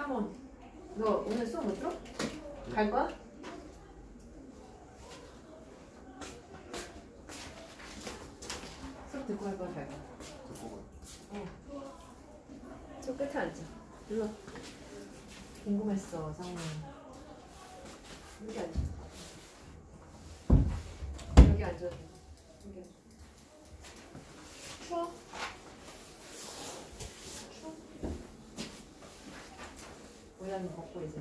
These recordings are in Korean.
3원. 너 오늘 수업 못 들어? 갈 거야? 수업 듣고 갈 거야, 갈 거야? 듣고 가. 수업 끝에 앉아. 일로. 궁금했어, 상훈. 여기 앉아. 여기 앉아. 여기 앉아. 추워? 추워? 모양 벗고 이제.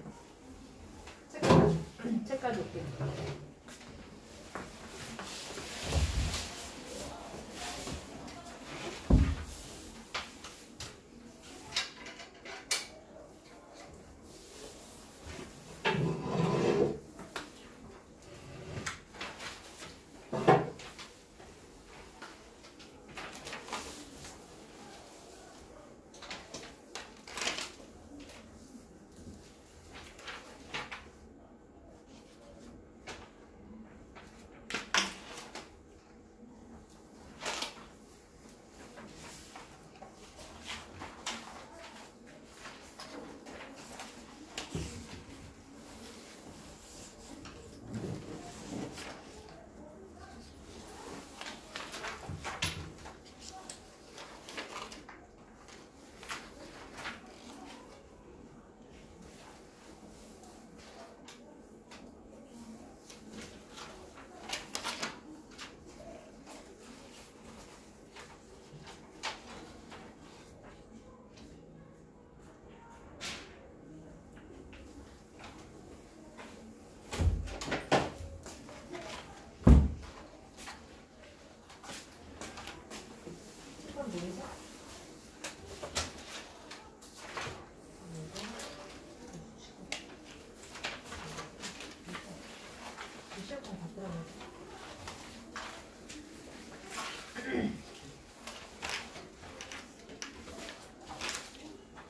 책 가져올게.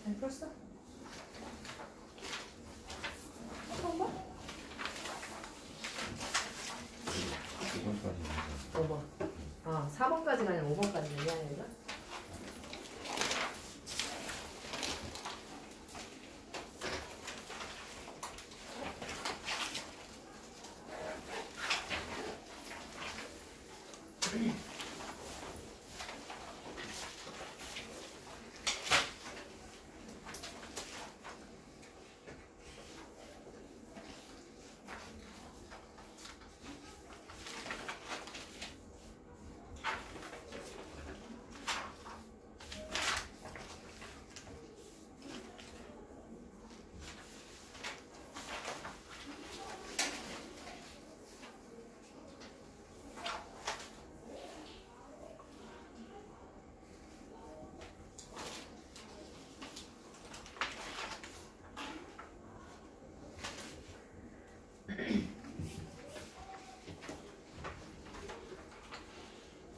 잘 풀었어? 처음 봐? 5번. 아, 4번까지가 아니라 5번까지 얘기하는 거야?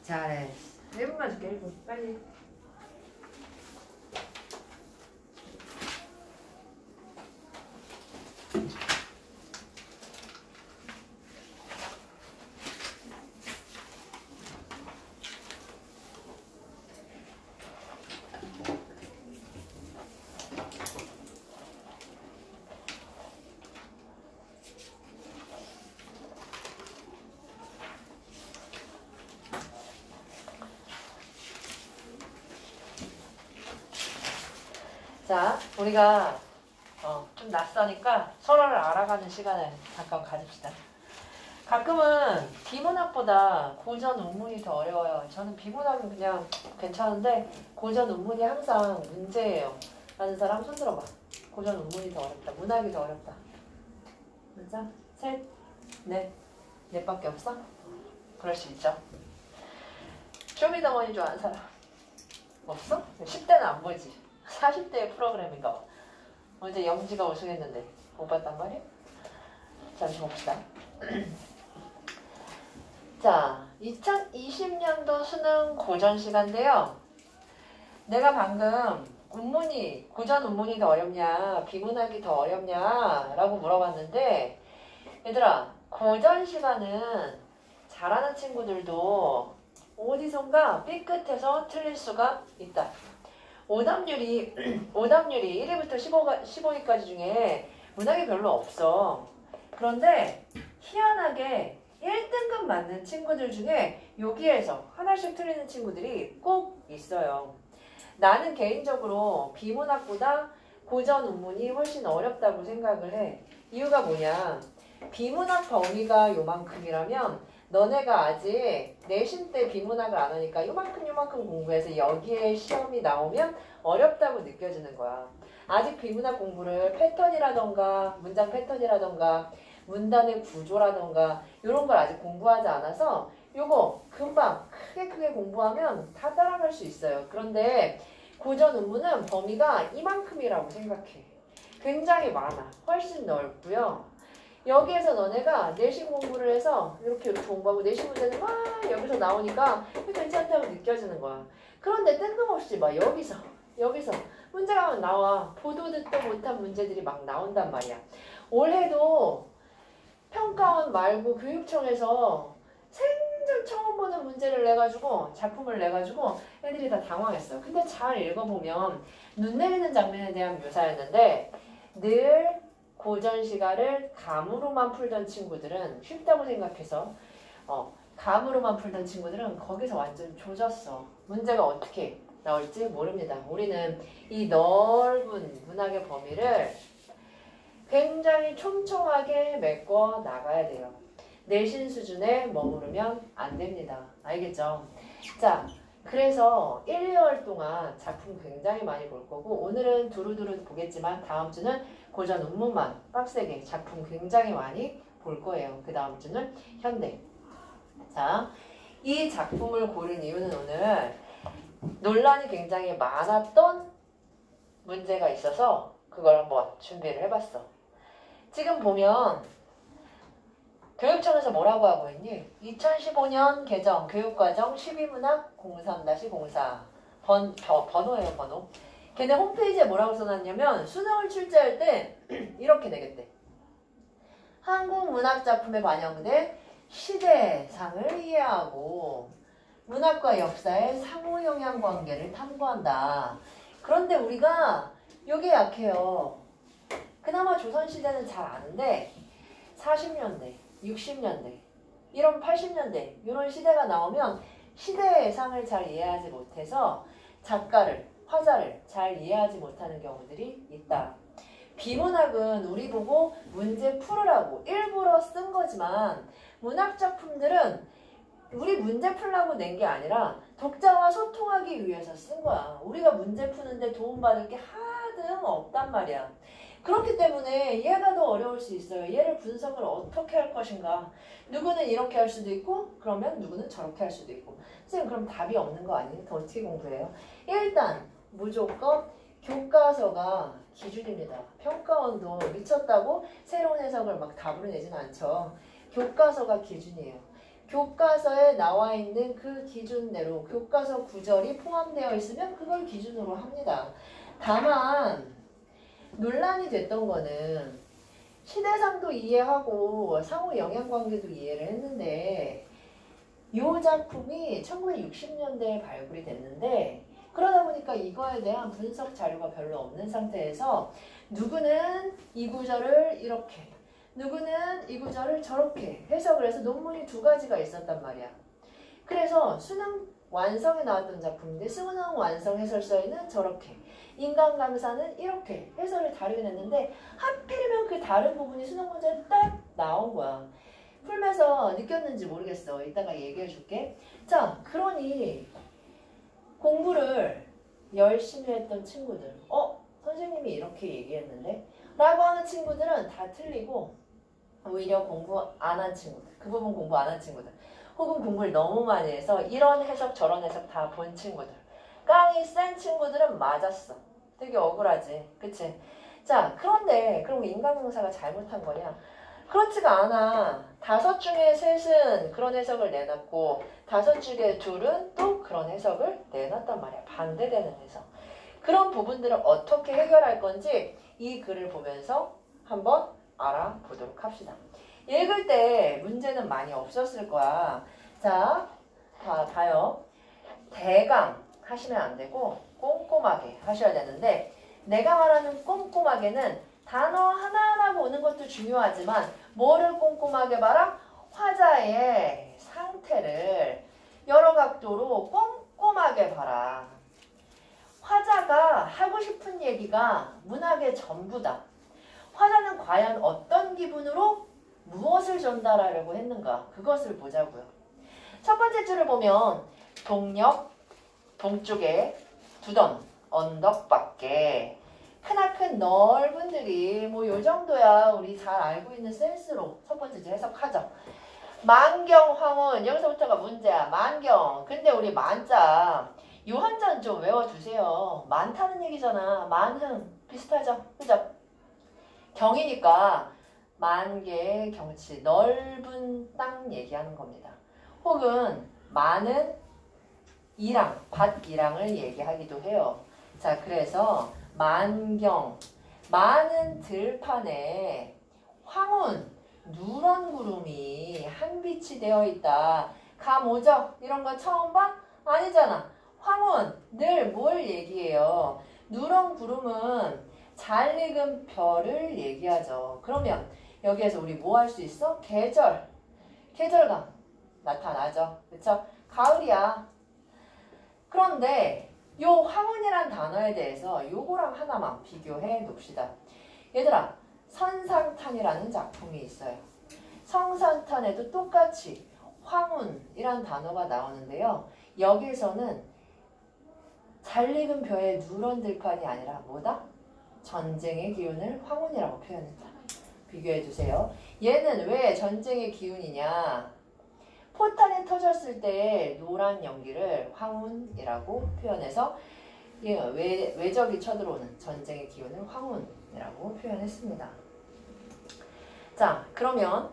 잘해. 1분만 줄게, 1분. 빨리. 자, 우리가 좀 낯서니까 서로를 알아가는 시간을 잠깐 가집시다. 가끔은 비문학보다 고전 운문이 더 어려워요. 저는 비문학은 그냥 괜찮은데 고전 운문이 항상 문제예요. 라는 사람 손 들어봐. 고전 운문이 더 어렵다. 문학이 더 어렵다. 맞아? 셋, 넷. 넷밖에 없어? 그럴 수 있죠. 쇼미더머니 좋아하는 사람 없어? 10대는 안 보이지. 40대의 프로그램인가 봐. 어제 영지가 우승했는데 못 봤단 말이야? 잠시 봅시다. 자, 2020년도 수능 고전 시간인데요. 내가 방금 고전 운문이 더 어렵냐, 비문학이 더 어렵냐 라고 물어봤는데 얘들아, 고전 시간은 잘하는 친구들도 어디선가 삐끗해서 틀릴 수가 있다. 오답률이 오답률이 1위부터 15위까지 중에 문학이 별로 없어. 그런데 희한하게 1등급 맞는 친구들 중에 여기에서 하나씩 틀리는 친구들이 꼭 있어요. 나는 개인적으로 비문학보다 고전 운문이 훨씬 어렵다고 생각을 해. 이유가 뭐냐? 비문학 범위가 요만큼이라면 너네가 아직 내신 때 비문학을 안 하니까 요만큼 공부해서 여기에 시험이 나오면 어렵다고 느껴지는 거야. 아직 비문학 공부를 패턴이라던가 문장 패턴이라던가 문단의 구조라던가 이런 걸 아직 공부하지 않아서 요거 금방 크게 공부하면 다 따라갈 수 있어요. 그런데 고전 운문은 범위가 이만큼이라고 생각해. 굉장히 많아. 훨씬 넓고요. 여기에서 너네가 내신 공부를 해서 이렇게 공부하고 내신 문제는 막 여기서 나오니까 괜찮다고 느껴지는 거야. 그런데 뜬금없이 막 여기서 문제가 막 나와. 보도 듣도 못한 문제들이 막 나온단 말이야. 올해도 평가원 말고 교육청에서 생전 처음 보는 문제를 내가지고 작품을 내가지고 애들이 다 당황했어. 근데 잘 읽어보면 눈 내리는 장면에 대한 묘사였는데 늘 고전 시가를 감으로만 풀던 친구들은 쉽다고 생각해서 감으로만 풀던 친구들은 거기서 완전 조졌어. 문제가 어떻게 나올지 모릅니다. 우리는 이 넓은 문학의 범위를 굉장히 촘촘하게 메꿔 나가야 돼요. 내신 수준에 머무르면 안 됩니다. 알겠죠? 자, 그래서 1, 2월 동안 작품 굉장히 많이 볼 거고 오늘은 두루두루 보겠지만 다음 주는 고전 운문만 빡세게 작품 굉장히 많이 볼 거예요. 그 다음 주는 현대. 자, 이 작품을 고른 이유는 오늘 논란이 굉장히 많았던 문제가 있어서 그걸 한번 준비를 해봤어. 지금 보면 교육청에서 뭐라고 하고 있니? 2015년 개정 교육과정 12문학 03-04 번호예요, 번호. 걔네 홈페이지에 뭐라고 써놨냐면 수능을 출제할 때 이렇게 되겠대. 한국 문학 작품에 반영된 시대상을 이해하고 문학과 역사의 상호 영향 관계를 탐구한다. 그런데 우리가 이게 약해요. 그나마 조선시대는 잘 아는데 40년대, 60년대, 이런 80년대 이런 시대가 나오면 시대의 예상을 잘 이해하지 못해서 작가를, 화자를 잘 이해하지 못하는 경우들이 있다. 비문학은 우리 보고 문제 풀으라고 일부러 쓴 거지만 문학 작품들은 우리 문제 풀라고 낸 게 아니라 독자와 소통하기 위해서 쓴 거야. 우리가 문제 푸는데 도움받을 게 하등 없단 말이야. 그렇기 때문에 얘가 더 어려울 수 있어요. 얘를 분석을 어떻게 할 것인가. 누구는 이렇게 할 수도 있고 그러면 누구는 저렇게 할 수도 있고. 선생님 그럼 답이 없는 거 아니에요? 더 어떻게 공부해요? 일단 무조건 교과서가 기준입니다. 평가원도 미쳤다고 새로운 해석을 막 답으로 내지는 않죠. 교과서가 기준이에요. 교과서에 나와 있는 그 기준대로 교과서 구절이 포함되어 있으면 그걸 기준으로 합니다. 다만 논란이 됐던 거는 시대상도 이해하고 상호 영향관계도 이해를 했는데 이 작품이 1960년대에 발굴이 됐는데 그러다 보니까 이거에 대한 분석 자료가 별로 없는 상태에서 누구는 이 구절을 이렇게 누구는 이 구절을 저렇게 해석을 해서 논문이 두 가지가 있었단 말이야. 그래서 수능 완성에 나왔던 작품인데 수능 완성 해설서에는 저렇게 인간 강사는 이렇게 해설을 다르게 냈는데 하필이면 그 다른 부분이 수능 문제에 딱 나온 거야. 풀면서 느꼈는지 모르겠어. 이따가 얘기해 줄게. 자, 그러니 공부를 열심히 했던 친구들 선생님이 이렇게 얘기했는데 라고 하는 친구들은 다 틀리고 오히려 공부 안 한 친구들, 그 부분 공부 안 한 친구들 혹은 공부를 너무 많이 해서 이런 해석 저런 해석 다 본 친구들 깡이 센 친구들은 맞았어. 되게 억울하지. 그치? 자, 그런데 그럼 인간강사가 잘못한 거냐? 그렇지가 않아. 5 중에 3은 그런 해석을 내놨고 5 중에 2은 또 그런 해석을 내놨단 말이야. 반대되는 해석. 그런 부분들을 어떻게 해결할 건지 이 글을 보면서 한번 알아보도록 합시다. 읽을 때 문제는 많이 없었을 거야. 자, 봐요. 대강 하시면 안 되고 꼼꼼하게 하셔야 되는데 내가 말하는 꼼꼼하게는 단어 하나하나 보는 것도 중요하지만 뭐를 꼼꼼하게 봐라? 화자의 상태를 여러 각도로 꼼꼼하게 봐라. 화자가 하고 싶은 얘기가 문학의 전부다. 화자는 과연 어떤 기분으로 무엇을 전달하려고 했는가? 그것을 보자고요. 첫 번째 줄을 보면 동력, 동쪽에 두던 언덕 밖에 크나큰 넓은 들이 뭐 요 정도야 우리 잘 알고 있는 센스로 첫 번째 줄 해석하죠. 만경 황혼 여기서부터가 문제야. 만경. 근데 우리 만자 요 한자는 좀 외워두세요. 많다는 얘기잖아. 만흥 비슷하죠? 그죠? 경이니까 만개의 경치 넓은 땅 얘기하는 겁니다. 혹은 많은 이랑 밭 이랑을 얘기하기도 해요. 자 그래서 만경 많은 들판에 황혼 누런 구름이 한빛이 되어 있다. 감 오죠? 이런 거 처음 봐? 아니잖아. 황혼 늘 뭘 얘기해요? 누런 구름은 잘 익은 별을 얘기하죠. 그러면 여기에서 우리 뭐 할 수 있어? 계절감 나타나죠. 그쵸? 가을이야. 그런데 요 황혼이란 단어에 대해서 요거랑 하나만 비교해 봅시다. 얘들아 선상탄이라는 작품이 있어요. 성산탄에도 똑같이 황혼이란 단어가 나오는데요. 여기에서는 잘 익은 벼의 누런 들판이 아니라 뭐다? 전쟁의 기운을 황혼이라고 표현했다. 비교해 주세요. 얘는 왜 전쟁의 기운이냐? 포탄이 터졌을 때 노란 연기를 황혼이라고 표현해서 외적이 쳐들어오는 전쟁의 기운을 황혼이라고 표현했습니다. 자, 그러면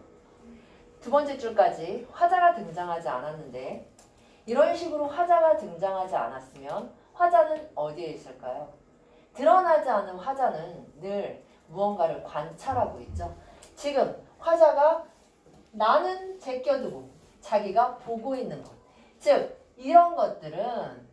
두 번째 줄까지 화자가 등장하지 않았는데 이런 식으로 화자가 등장하지 않았으면 화자는 어디에 있을까요? 드러나지 않은 화자는 늘 무언가를 관찰하고 있죠. 지금 화자가 나는 제껴두고 자기가 보고 있는 것. 즉 이런 것들은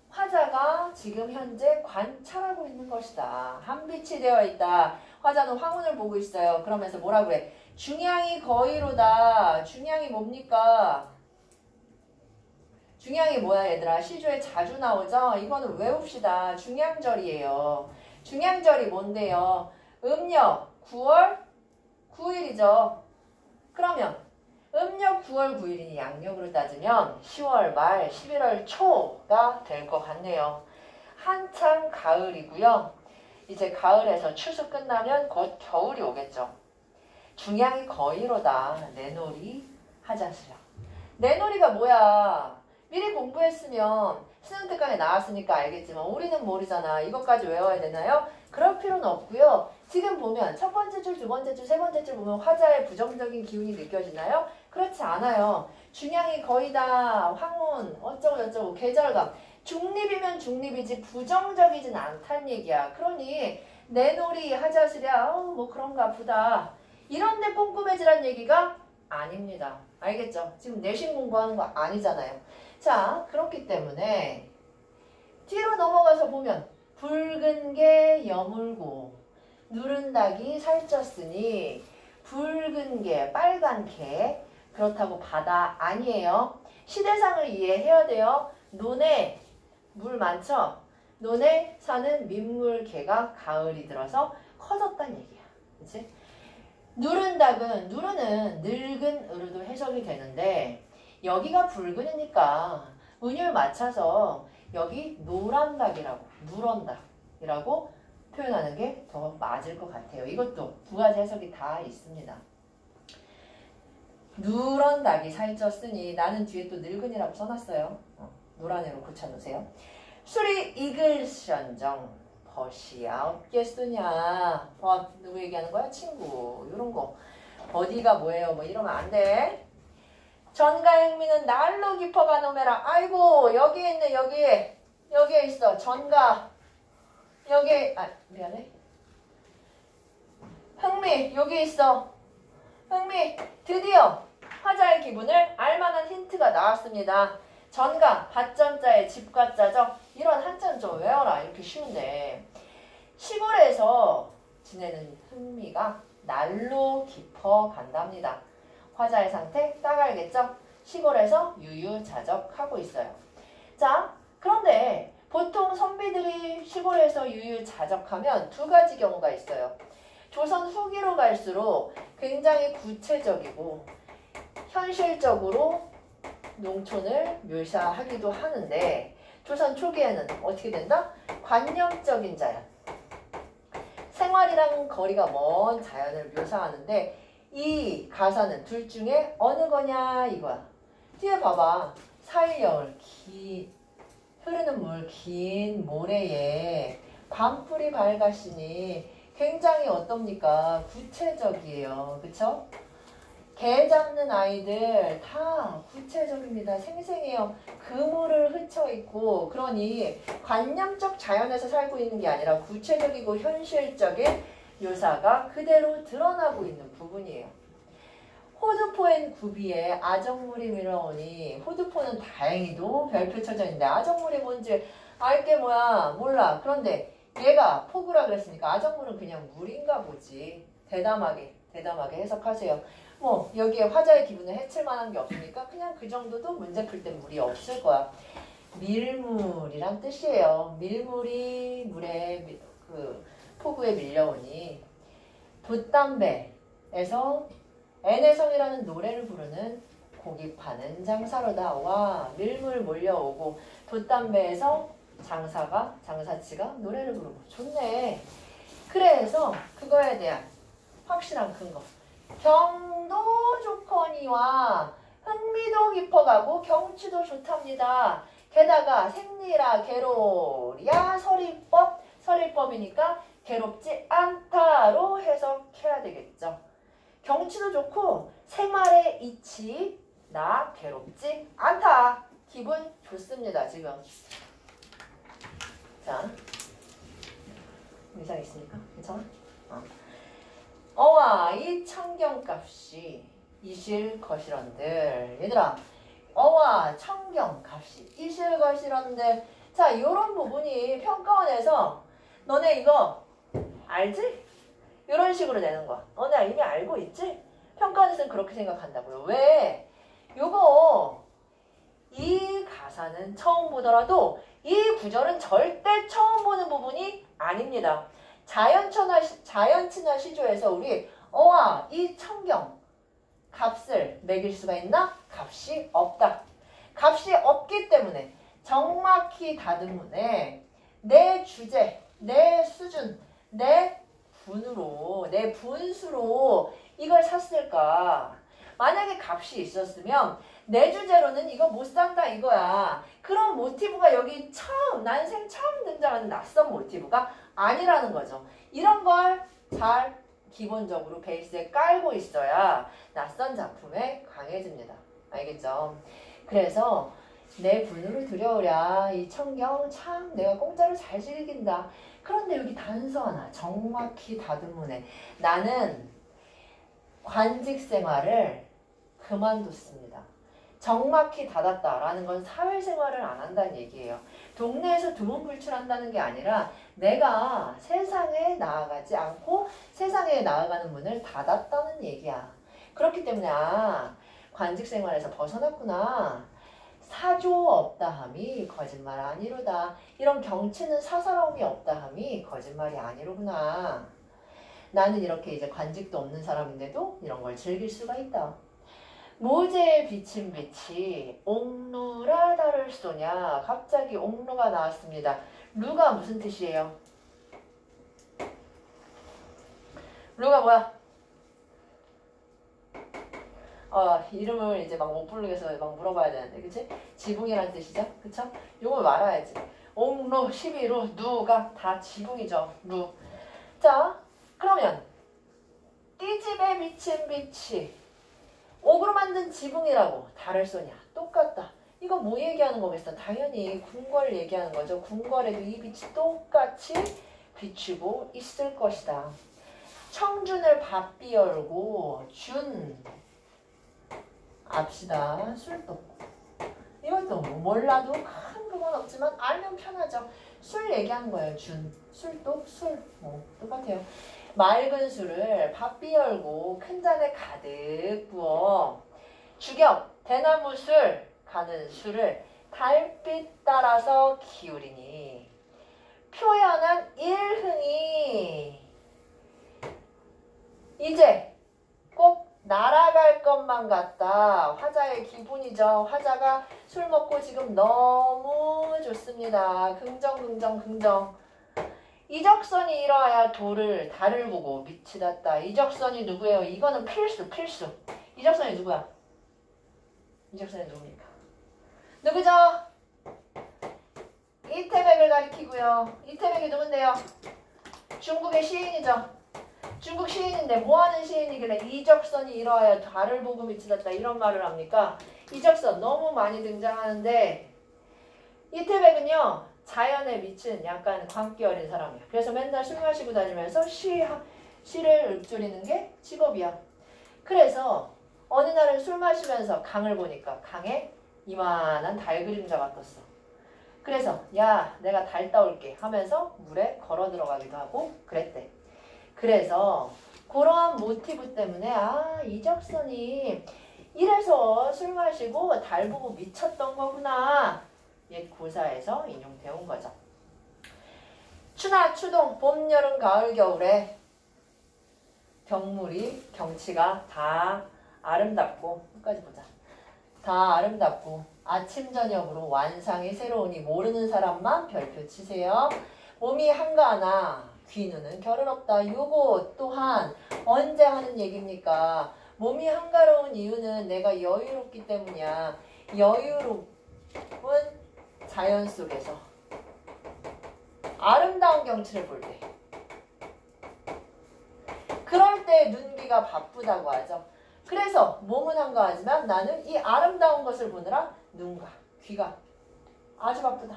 화자가 지금 현재 관찰하고 있는 것이다. 한빛이 되어 있다. 화자는 황혼을 보고 있어요. 그러면서 뭐라고 해? 중양이 거의로다. 중양이 뭡니까? 중양이 뭐야 얘들아? 시조에 자주 나오죠? 이거는 외웁시다. 중양절이에요. 중양절이 뭔데요? 음력 9월 9일이죠. 그러면 음력 9월 9일이니 양력으로 따지면 10월 말 11월 초가 될 것 같네요. 한창 가을이고요. 이제 가을에서 추수 끝나면 곧 겨울이 오겠죠. 중양이 거의로다. 내놀이 하자수령. 내놀이가 뭐야? 미리 공부했으면 수능 특강에 나왔으니까 알겠지만 우리는 모르잖아. 이것까지 외워야 되나요? 그럴 필요는 없고요. 지금 보면 첫 번째 줄, 두 번째 줄, 세 번째 줄 보면 화자의 부정적인 기운이 느껴지나요? 그렇지 않아요. 중양이 거의다. 황혼 어쩌고 저쩌고 계절감. 중립이면 중립이지 부정적이진 않다는 얘기야. 그러니 내놀이 하자스랴 뭐 그런가 보다. 이런데 꼼꼼해지란 얘기가 아닙니다. 알겠죠? 지금 내신 공부하는 거 아니잖아요. 자, 그렇기 때문에 뒤로 넘어가서 보면 붉은 게 여물고 누른 닭이 살쪘으니 붉은 게 빨간 게 그렇다고 바다 아니에요. 시대상을 이해해야 돼요. 논에 물 많죠? 논에 사는 민물개가 가을이 들어서 커졌다는 얘기야. 그치? 누른 닭은 누르는 늙은 으로도 해석이 되는데 여기가 붉은이니까 은율 맞춰서 여기 노란 닭이라고 누런 닭이라고 표현하는 게 더 맞을 것 같아요. 이것도 두 가지 해석이 다 있습니다. 누런 닭이 살쪘으니 나는 뒤에 또 늙은이라고 써놨어요. 노란 애로 고쳐놓으세요. 술이 익을션정 벗이야 없겠으냐. 벗 누구 얘기하는 거야? 친구. 이런 거. 버디가 뭐예요? 뭐 이러면 안 돼. 전가행미는 날로 깊어가 노매라. 아이고 여기에 있네. 여기에 있어. 전가. 여기 미안해. 흥미 여기 있어. 흥미 드디어 화자의 기분을 알만한 힌트가 나왔습니다. 전가 밭전자의 집과자죠. 이런 한자는 좀 외워라. 이렇게 쉬운데 시골에서 지내는 흥미가 날로 깊어 간답니다. 화자의 상태 딱 알겠죠? 시골에서 유유자적하고 있어요. 자, 그런데 보통 선비들이 시골에서 유유자적하면 두 가지 경우가 있어요. 조선 후기로 갈수록 굉장히 구체적이고 현실적으로 농촌을 묘사하기도 하는데 조선 초기에는 어떻게 된다? 관념적인 자연. 생활이랑 거리가 먼 자연을 묘사하는데 이 가사는 둘 중에 어느 거냐 이거야. 뒤에 봐봐. 사일여울 흐르는 물 긴 모래에 밤불이 밝았으니 굉장히 어떻습니까? 구체적이에요. 그쵸? 개 잡는 아이들 다 구체적입니다. 생생해요. 그물을 흩어있고 그러니 관념적 자연에서 살고 있는 게 아니라 구체적이고 현실적인 묘사가 그대로 드러나고 있는 부분이에요. 호두포엔 구비에 아정물이 밀어오니 호두포는 다행히도 별표 쳐져 있는데 아정물이 뭔지 알게 뭐야 몰라. 그런데 얘가 포구라 그랬으니까 아정물은 그냥 물인가 보지. 대담하게 해석하세요. 뭐 여기에 화자의 기분을 해칠 만한 게 없으니까 그냥 그 정도도 문제 풀 때 물이 없을 거야. 밀물이란 뜻이에요. 밀물이 물에 그 포구에 밀려오니 돛담배에서 애내성이라는 노래를 부르는 고기 파는 장사로다. 와, 밀물 몰려오고 돛담배에서 장사치가 노래를 부르고 좋네. 그래서 그거에 대한 확실한 근거. 경도 좋거니와 흥미도 깊어가고 경치도 좋답니다. 게다가 생리라 괴로리야 설일법이니까 괴롭지 않다로 해석해야 되겠죠. 경치도 좋고 생활의 이치 나 괴롭지 않다. 기분 좋습니다. 지금. 자, 이상 있습니까? 괜찮아? 어와 이 청경값이 이실 것이런들. 얘들아, 어와 청경값이 이실 것이런들. 자, 요런 부분이 평가원에서 너네 이거 알지? 이런 식으로 내는 거야. 너네 이미 알고 있지? 평가원에서는 그렇게 생각한다고요. 왜? 요거 이 가사는 처음 보더라도 이 구절은 절대 처음 보는 부분이 아닙니다. 자연친화 시조에서 우리 어와 이 청경 값을 매길 수가 있나? 값이 없다. 값이 없기 때문에 정확히 다듬문에 내 주제, 내 수준, 내 분수로 이걸 샀을까? 만약에 값이 있었으면 내 주제로는 이거 못 산다 이거야. 그런 모티브가 여기 난생 처음 등장하는 낯선 모티브가 아니라는 거죠. 이런 걸 잘 기본적으로 베이스에 깔고 있어야 낯선 작품에 강해집니다. 알겠죠? 그래서 내 분으로 들여오랴. 이 청경 참 내가 공짜로 잘 즐긴다. 그런데 여기 단서 하나 정확히 다듬문에 나는 관직 생활을 그만뒀습니다. 정확히 닫았다라는 건 사회생활을 안 한다는 얘기예요. 동네에서 두문불출한다는 게 아니라 내가 세상에 나아가지 않고 세상에 나아가는 문을 닫았다는 얘기야. 그렇기 때문에 관직생활에서 벗어났구나. 사조 없다함이 거짓말 아니로다. 이런 경치는 사사로움이 없다함이 거짓말이 아니로구나. 나는 이렇게 이제 관직도 없는 사람인데도 이런 걸 즐길 수가 있다. 모제에 비친 빛이 옥루라 다를 쏘냐. 갑자기 옥루가 나왔습니다. 루가 무슨 뜻이에요? 루가 뭐야? 이름을 이제 막 못 부르겠어 막 물어봐야 되는데, 그치? 지붕이란 뜻이죠? 그쵸? 요걸 말아야지. 옥루, 12루, 누가 다 지붕이죠. 루. 자, 그러면 띠집에 비친 빛이 옥으로 만든 지붕이라고 다를 쏘냐? 똑같다. 이거 뭐 얘기하는 거겠어? 당연히 궁궐 얘기하는 거죠. 궁궐에도 이 빛이 똑같이 비추고 있을 것이다. 청준을 바삐 열고 준 압시다. 술도 이것도 몰라도 큰 그건 필요는 없지만 알면 편하죠. 술 얘기하는 거예요. 술도 술. 똑같아요. 맑은 술을 바삐 열고 큰 잔에 가득 부어 주격 대나무 술 가는 술을 달빛 따라서 기울이니 표현한 일흥이 이제 꼭 날아갈 것만 같다. 화자의 기분이죠. 화자가 술 먹고 지금 너무 좋습니다. 긍정. 이적선이 이뤄야 달을 보고 밑이 닿다. 이적선이 누구예요? 이거는 필수. 이적선이 누구야? 이적선이 누굽니까? 누구죠? 이태백을 가리키고요. 이태백이 누군데요? 중국의 시인이죠. 중국 시인인데 뭐하는 시인이길래 이적선이 이뤄야 달을 보고 밑이 닿다 이런 말을 합니까? 이적선 너무 많이 등장하는데 이태백은요. 자연에 미친 약간 광기 어린 사람이야. 그래서 맨날 술 마시고 다니면서 시를 읊조리는 게 직업이야. 그래서 어느 날은 술 마시면서 강을 보니까 강에 이만한 달 그림자가 떴어. 그래서 야 내가 달 따올게 하면서 물에 걸어 들어가기도 하고 그랬대. 그래서 그러한 모티브 때문에 이적선이 이래서 술 마시고 달 보고 미쳤던 거구나. 옛 고사에서 인용되어 온 거죠. 추나 추동 봄 여름 가을 겨울에 경치가 다 아름답고 끝까지 보자. 다 아름답고 아침 저녁으로 완상이 새로우니 모르는 사람만 별표 치세요. 몸이 한가하나 귀는 결은 없다. 요거 또한 언제 하는 얘기입니까? 몸이 한가로운 이유는 내가 여유롭기 때문이야. 여유로운 자연 속에서 아름다운 경치를 볼 때 그럴 때 눈귀가 바쁘다고 하죠. 그래서 몸은 한가하지만 나는 이 아름다운 것을 보느라 눈과 귀가 아주 바쁘다.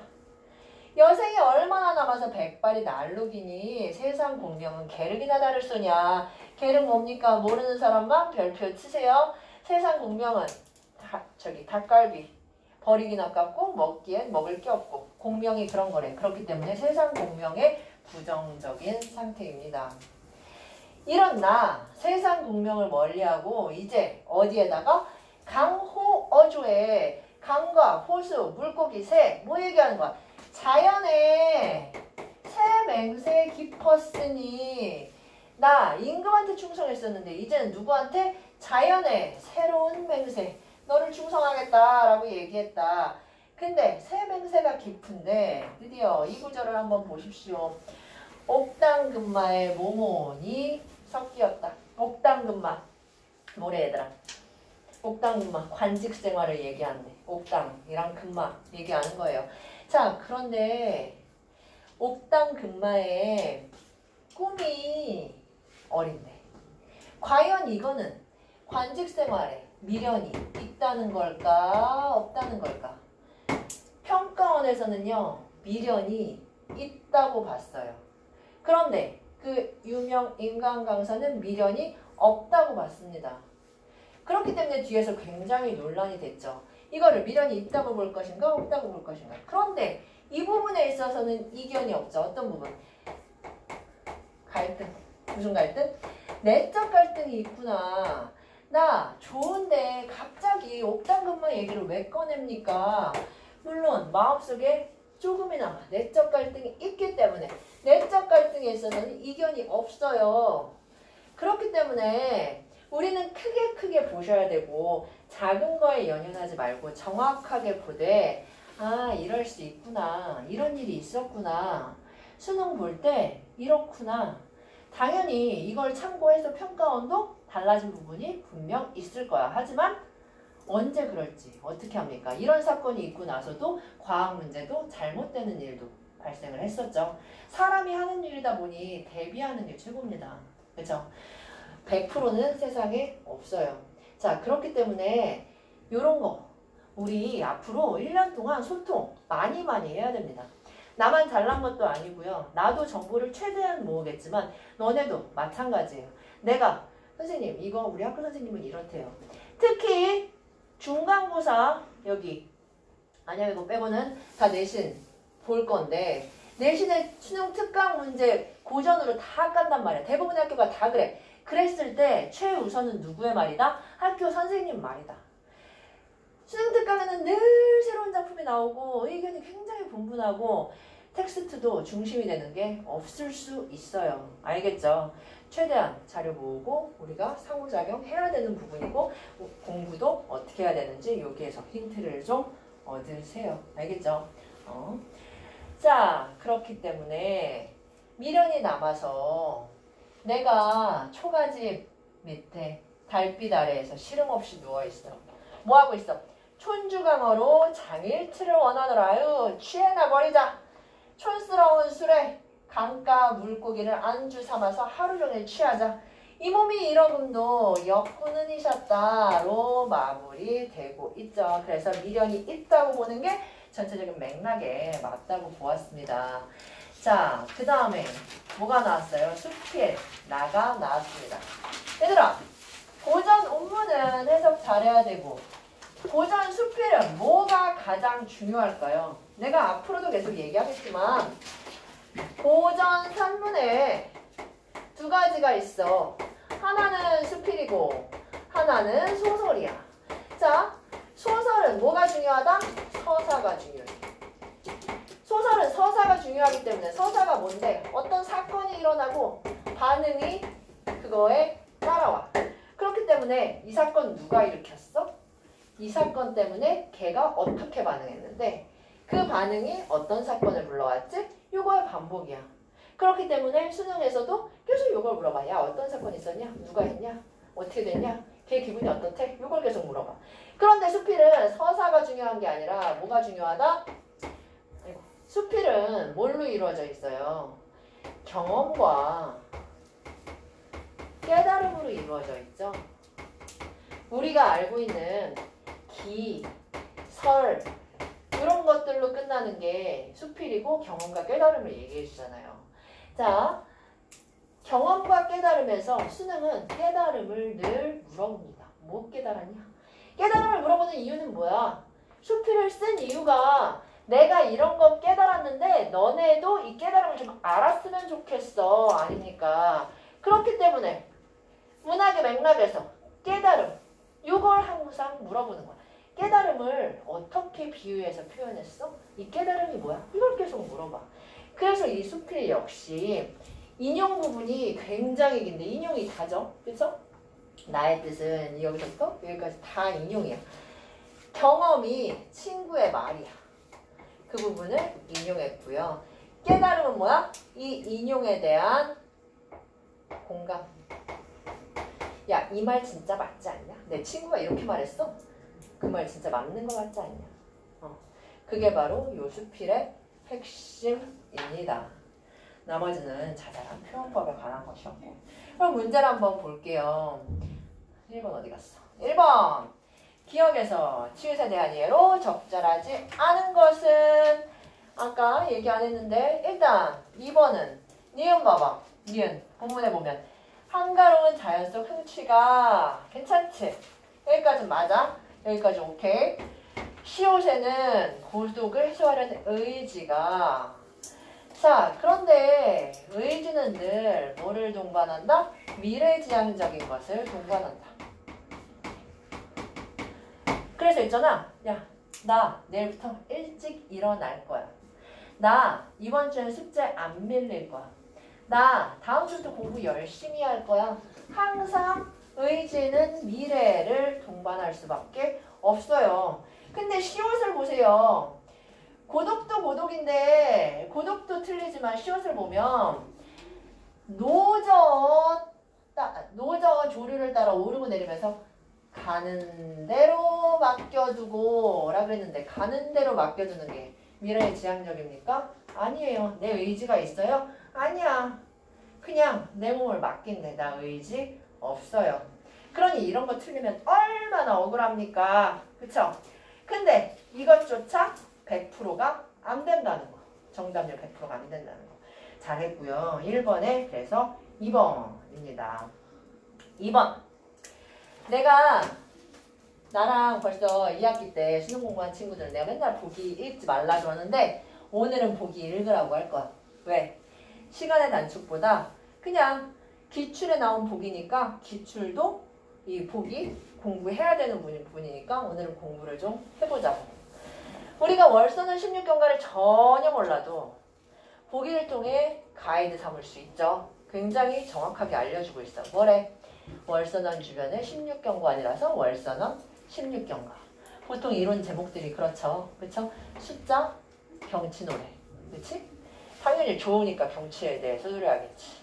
여생이 얼마나 남아서 백발이 날룩이니 세상 공명은 게르기나 다를 소냐. 게르 뭡니까? 모르는 사람만 별표 치세요. 세상 공명은 닭갈비 버리긴 아깝고 먹기엔 먹을 게 없고 공명이 그런 거래. 그렇기 때문에 세상 공명의 부정적인 상태입니다. 이런 나 세상 공명을 멀리하고 이제 어디에다가 강호어조에 강과 호수, 물고기, 새 뭐 얘기하는 거야? 자연에 새 맹세 깊었으니 나 임금한테 충성했었는데 이제는 누구한테? 자연에 새로운 맹세 너를 충성하겠다라고 얘기했다. 근데 새 맹세가 깊은데 드디어 이 구절을 한번 보십시오. 옥당금마의 모몬이 섞이었다. 옥당금마 뭐래 얘들아? 옥당금마 관직 생활을 얘기하는데 옥당이랑 금마 얘기하는 거예요. 자 그런데 옥당금마의 꿈이 어린데 과연 이거는 관직 생활에 미련이 있다는 걸까 없다는 걸까? 평가원에서는요 미련이 있다고 봤어요. 그런데 그 유명 인간 강사는 미련이 없다고 봤습니다. 그렇기 때문에 뒤에서 굉장히 논란이 됐죠. 이거를 미련이 있다고 볼 것인가 없다고 볼 것인가. 그런데 이 부분에 있어서는 이견이 없죠. 어떤 부분? 갈등. 무슨 갈등? 내적 갈등이 있구나. 나 좋은데 갑자기 옥당금마 얘기를 왜 꺼냅니까? 물론 마음속에 조금이나마 내적 갈등이 있기 때문에 내적 갈등에 있어서는 이견이 없어요. 그렇기 때문에 우리는 크게 보셔야 되고 작은 거에 연연하지 말고 정확하게 보되 이럴 수 있구나. 이런 일이 있었구나. 수능 볼 때 이렇구나. 당연히 이걸 참고해서 평가원도 달라진 부분이 분명 있을 거야. 하지만 언제 그럴지 어떻게 합니까? 이런 사건이 있고 나서도 과학 문제도 잘못되는 일도 발생을 했었죠. 사람이 하는 일이다 보니 대비하는 게 최고입니다. 그렇죠? 100%는 세상에 없어요. 자, 그렇기 때문에 이런 거 우리 앞으로 1년 동안 소통 많이 해야 됩니다. 나만 잘난 것도 아니고요. 나도 정보를 최대한 모으겠지만 너네도 마찬가지예요. 내가 선생님 이거 우리 학교 선생님은 이렇대요. 특히 중간고사 여기 아니야, 이거 빼고는 다 내신 볼 건데 내신의 수능 특강 문제 고전으로 다 깐단 말이야. 대부분의 학교가 다 그래. 그랬을 때 최우선은 누구의 말이다? 학교 선생님 말이다. 수능 특강에는 늘 새로운 작품이 나오고 의견이 굉장히 분분하고 텍스트도 중심이 되는 게 없을 수 있어요. 알겠죠? 최대한 자료 모으고 우리가 상호작용해야 되는 부분이고 공부도 어떻게 해야 되는지 여기에서 힌트를 좀 얻으세요. 알겠죠? 자, 그렇기 때문에 미련이 남아서 내가 초가집 밑에 달빛 아래에서 시름 없이 누워있어. 뭐하고 있어? 촌주강어로 장일치를 원하노라. 아유, 취해나 버리자. 촌스러운 술에 강가 물고기를 안주 삼아서 하루 종일 취하자. 이 몸이 이러금도 역군은이셨다로 마무리되고 있죠. 그래서 미련이 있다고 보는 게 전체적인 맥락에 맞다고 보았습니다. 자, 그 다음에 뭐가 나왔어요? 수필 나가 나왔습니다. 얘들아, 고전 온문은 해석 잘해야 되고 고전 수필은 뭐가 가장 중요할까요? 내가 앞으로도 계속 얘기하겠지만 고전 산문에 두 가지가 있어. 하나는 수필이고 하나는 소설이야. 자, 소설은 뭐가 중요하다? 서사가 중요해. 소설은 서사가 중요하기 때문에 서사가 뭔데? 어떤 사건이 일어나고 반응이 그거에 따라와. 그렇기 때문에 이 사건 누가 일으켰어? 이 사건 때문에 걔가 어떻게 반응했는데 그 반응이 어떤 사건을 불러왔지? 요거의 반복이야. 그렇기 때문에 수능에서도 계속 요걸 물어봐. 야, 어떤 사건이 있었냐? 누가 했냐? 어떻게 됐냐? 걔 기분이 어떻대? 요걸 계속 물어봐. 그런데 수필은 서사가 중요한 게 아니라 뭐가 중요하다? 수필은 뭘로 이루어져 있어요? 경험과 깨달음으로 이루어져 있죠. 우리가 알고 있는 기, 설 이런 것들로 끝나는 게 수필이고 경험과 깨달음을 얘기해 주잖아요. 자, 경험과 깨달음에서 수능은 깨달음을 늘 물어봅니다. 뭐 깨달았냐? 깨달음을 물어보는 이유는 뭐야? 수필을 쓴 이유가 내가 이런 거 깨달았는데 너네도 이 깨달음을 좀 알았으면 좋겠어. 아닙니까? 그렇기 때문에 문학의 맥락에서 깨달음 이걸 항상 물어보는 거야. 깨달음을 어떻게 비유해서 표현했어? 이 깨달음이 뭐야? 이걸 계속 물어봐. 그래서 이 수필 역시 인용 부분이 굉장히 긴데 인용이 다죠? 그래서 나의 뜻은 여기서부터 여기까지 다 인용이야. 경험이 친구의 말이야. 그 부분을 인용했고요. 깨달음은 뭐야? 이 인용에 대한 공감. 야, 이 말 진짜 맞지 않냐? 내 친구가 이렇게 말했어? 그 말 진짜 맞는 거 같지 않냐? 그게 바로 요 수필의 핵심입니다. 나머지는 자잘한 표현법에 관한 것이었고. 그럼 문제를 한번 볼게요. 1번 어디 갔어? 1번 기억에서 치읓에 대한 예로 적절하지 않은 것은 아까 얘기 안 했는데 일단 2번은 니은 봐봐. 니은 본문에 보면 한가로운 자연 속 흥취가 괜찮지? 여기까지 맞아? 여기까지 오케이. 시옷에는 고독을 해소하려는 의지가 자, 그런데 의지는 늘 뭐를 동반한다? 미래지향적인 것을 동반한다. 그래서 있잖아. 야, 나 내일부터 일찍 일어날 거야. 나 이번 주엔 숙제 안 밀릴 거야. 나 다음 주부터 공부 열심히 할 거야. 항상 의지는 미래를 동반할 수밖에 없어요. 근데 시옷을 보세요. 고독도 고독인데 고독도 틀리지만 시옷을 보면 노저 조류를 따라 오르고 내리면서 가는 대로 맡겨두고 라고 했는데 가는 대로 맡겨두는 게 미래의 지향적입니까? 아니에요. 내 의지가 있어요? 아니야. 그냥 내 몸을 맡긴데 나 의지 없어요. 그러니 이런 거 틀리면 얼마나 억울합니까? 그쵸? 근데 이것조차 100%가 안 된다는 거. 정답률 100%가 안 된다는 거. 잘했고요. 1번에 그래서 2번입니다. 2번. 내가 나랑 벌써 2학기 때 수능 공부한 친구들 내가 맨날 보기 읽지 말라 그러는데 오늘은 보기 읽으라고 할 거야. 왜? 시간의 단축보다 그냥 기출에 나온 보기니까 기출도 이 보기 공부해야 되는 분이니까 오늘은 공부를 좀 해보자고. 우리가 월서는 16경과를 전혀 몰라도 보기를 통해 가이드 삼을 수 있죠. 굉장히 정확하게 알려주고 있어. 뭐래? 월선원 주변의 16경관이라서 월선원 16경과. 보통 이론 제목들이 그렇죠. 그쵸? 숫자, 경치 노래. 그치? 당연히 좋으니까 경치에 대해서 노래하겠지.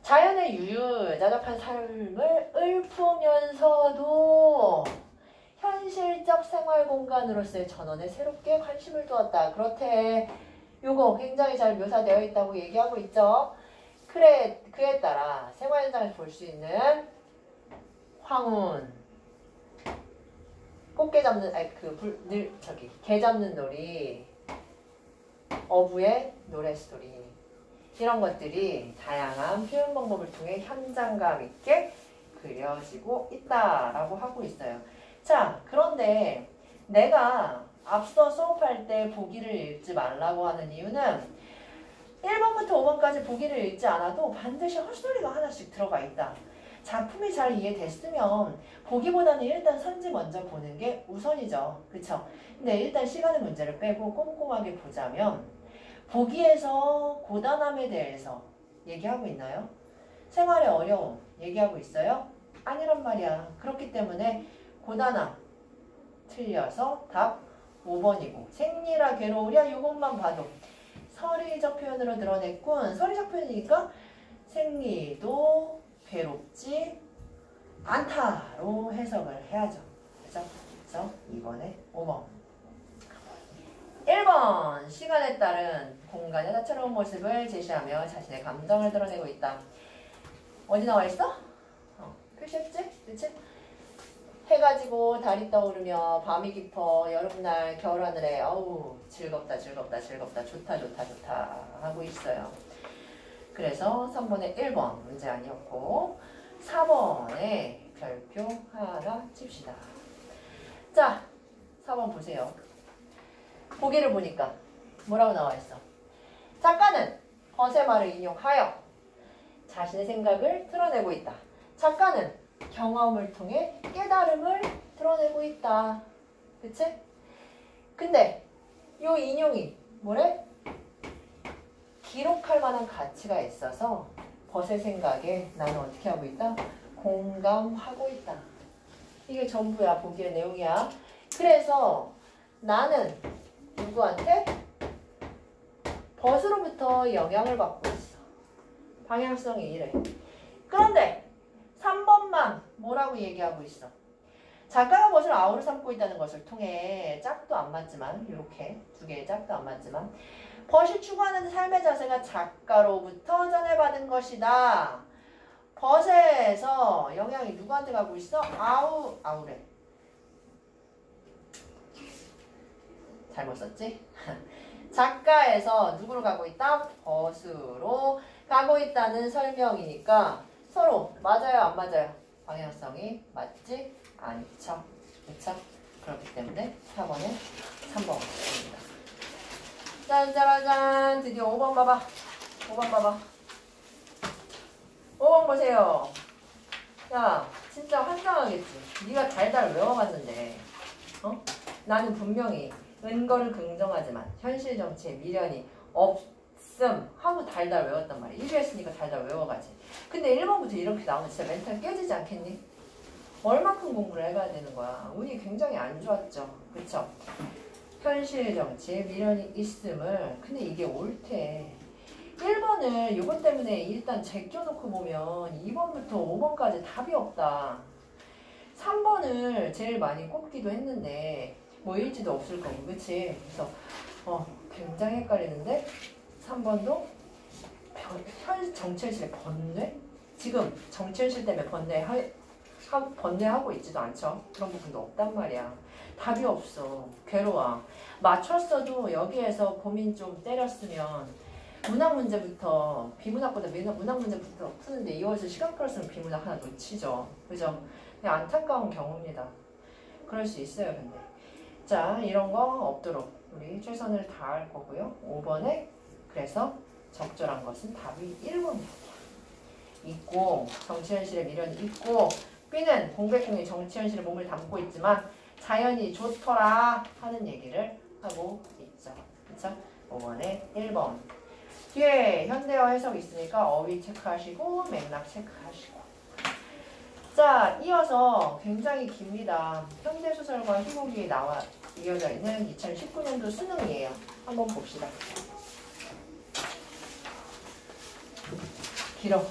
자연의 유유자적한 삶을 읊으면서도 현실적 생활 공간으로서의 전원에 새롭게 관심을 두었다. 그렇대. 요거 굉장히 잘 묘사되어 있다고 얘기하고 있죠. 그래, 그에 따라 생활 현장에서 볼 수 있는 황혼, 꽃게 잡는, 개 잡는 놀이, 어부의 노래 스토리, 이런 것들이 다양한 표현 방법을 통해 현장감 있게 그려지고 있다라고 하고 있어요. 자, 그런데 내가 앞서 수업할 때 보기를 읽지 말라고 하는 이유는 1번부터 5번까지 보기를 읽지 않아도 반드시 헛소리가 하나씩 들어가 있다. 작품이 잘 이해됐으면 보기보다는 일단 선지 먼저 보는 게 우선이죠. 그쵸? 근데 일단 시간의 문제를 빼고 꼼꼼하게 보자면 보기에서 고단함에 대해서 얘기하고 있나요? 생활의 어려움 얘기하고 있어요? 아니란 말이야. 그렇기 때문에 고단함 틀려서 답 5번이고 생리라 괴로우랴 이것만 봐도 서리적 표현으로 드러냈군. 서리적 표현이니까 생리도 괴롭지 않다로 해석을 해야죠. 그죠? 그래서 2번에 5번. 1번. 시간에 따른 공간의 다채로운 모습을 제시하며 자신의 감정을 드러내고 있다. 어디 나와 있어? 표시했지? 그치? 해가 지고 달이 떠오르며 밤이 깊어 여름날 겨울하늘에 어우 즐겁다 좋다 하고 있어요. 그래서 3번에 1번 문제 아니었고 4번에 별표 하나 칩시다. 자, 4번 보세요. 보기를 보니까 뭐라고 나와 있어? 작가는 벗의 말을 인용하여 자신의 생각을 드러내고 있다. 작가는 경험을 통해 깨달음을 드러내고 있다. 그치? 근데 요 인용이 뭐래? 기록할 만한 가치가 있어서 벗의 생각에 나는 어떻게 하고 있다? 공감하고 있다. 이게 전부야. 보기의 내용이야. 그래서 나는 누구한테? 벗으로부터 영향을 받고 있어. 방향성이 이래. 그런데 3번만 뭐라고 얘기하고 있어? 작가가 벗을 아우로 삼고 있다는 것을 통해 짝도 안 맞지만 이렇게 두 개의 짝도 안 맞지만 벗이 추구하는 삶의 자세가 작가로부터 전해받은 것이다. 벗에서 영향이 누구한테 가고 있어? 아우래. 잘못 썼지? 작가에서 누구로 가고 있다? 벗으로 가고 있다는 설명이니까 서로 맞아요 안 맞아요? 방향성이 맞지 않죠. 그쵸? 그렇기 때문에 4번에 3번입니다. 짠짜라짠 드디어 5번 봐봐. 5번 봐봐. 5번 보세요. 야 진짜 환장하겠지. 네가 달달 외워봤는데 나는 분명히 은거를 긍정하지만 현실 정치에 미련이 없음 하고 달달 외웠단 말이야. 1위 했으니까 달달 외워가지. 근데 1번부터 이렇게 나오면 진짜 멘탈 깨지지 않겠니? 얼만큼 공부를 해가야 되는 거야. 운이 굉장히 안 좋았죠. 그쵸? 현실 정치에 미련이 있음을. 근데 이게 옳대. 1번을 이것 때문에 일단 제껴놓고 보면 2번부터 5번까지 답이 없다. 3번을 제일 많이 꼽기도 했는데 뭐 일지도 없을 거고. 그치? 그래서 굉장히 헷갈리는데 3번도 정치현실의 번뇌? 지금 정치현실 때문에 번뇌하고 있지도 않죠. 그런 부분도 없단 말이야. 답이 없어. 괴로워. 맞췄어도 여기에서 고민 좀 때렸으면 문학 문제부터 비문학보다 문학 문제부터 푸는데 이어서 시간 끌었으면 비문학 하나 놓치죠. 그죠? 그냥 안타까운 경우입니다. 그럴 수 있어요, 근데. 자, 이런 거 없도록 우리 최선을 다할 거고요. 5번에 그래서 적절한 것은 답이 1번입니다. 있고 정치현실의 미련이 있고 B는 공백형이 정치현실의 몸을 담고 있지만 자연이 좋더라 하는 얘기를 하고 있죠. 그쵸? 5번에 1번. 뒤에 현대어 해석이 있으니까 어휘 체크하시고 맥락 체크하시고. 자, 이어서 굉장히 깁니다. 현대소설과 희곡이 이어져 있는 2019년도 수능이에요. 한번 봅시다. 길어.